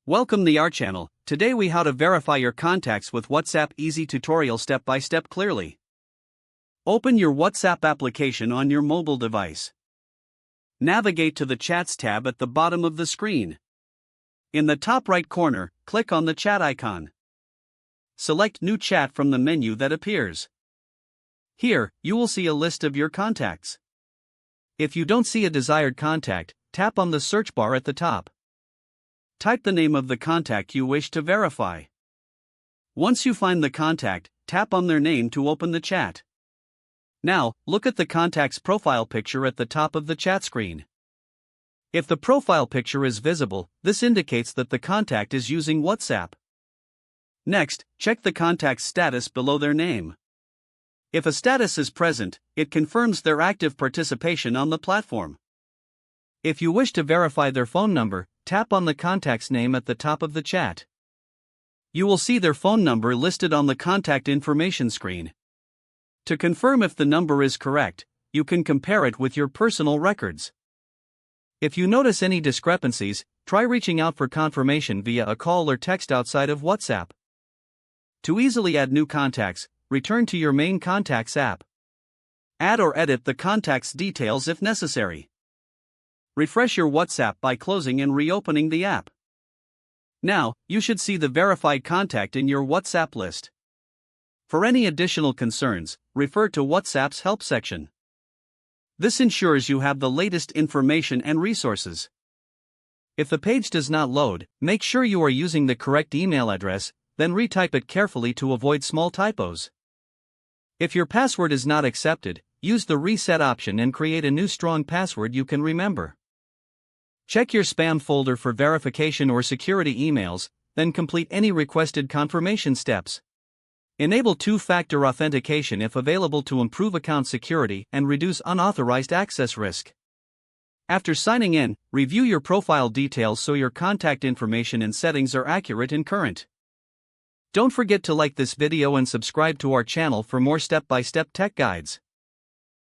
Welcome to our channel. Today we how to verify your contacts with WhatsApp easy tutorial step by step clearly. Open your WhatsApp application on your mobile device. Navigate to the Chats tab at the bottom of the screen. In the top right corner, click on the chat icon. Select New Chat from the menu that appears. Here, you will see a list of your contacts. If you don't see a desired contact, tap on the search bar at the top. Type the name of the contact you wish to verify. Once you find the contact, tap on their name to open the chat. Now, look at the contact's profile picture at the top of the chat screen. If the profile picture is visible, this indicates that the contact is using WhatsApp. Next, check the contact's status below their name. If a status is present, it confirms their active participation on the platform. If you wish to verify their phone number, tap on the contact's name at the top of the chat. You will see their phone number listed on the contact information screen. To confirm if the number is correct, you can compare it with your personal records. If you notice any discrepancies, try reaching out for confirmation via a call or text outside of WhatsApp. To easily add new contacts, return to your main Contacts app. Add or edit the contact's details if necessary. Refresh your WhatsApp by closing and reopening the app. Now, you should see the verified contact in your WhatsApp list. For any additional concerns, refer to WhatsApp's help section. This ensures you have the latest information and resources. If the page does not load, make sure you are using the correct email address, then retype it carefully to avoid small typos. If your password is not accepted, use the reset option and create a new strong password you can remember. Check your spam folder for verification or security emails, then complete any requested confirmation steps. Enable two-factor authentication if available to improve account security and reduce unauthorized access risk. After signing in, review your profile details so your contact information and settings are accurate and current. Don't forget to like this video and subscribe to our channel for more step-by-step tech guides.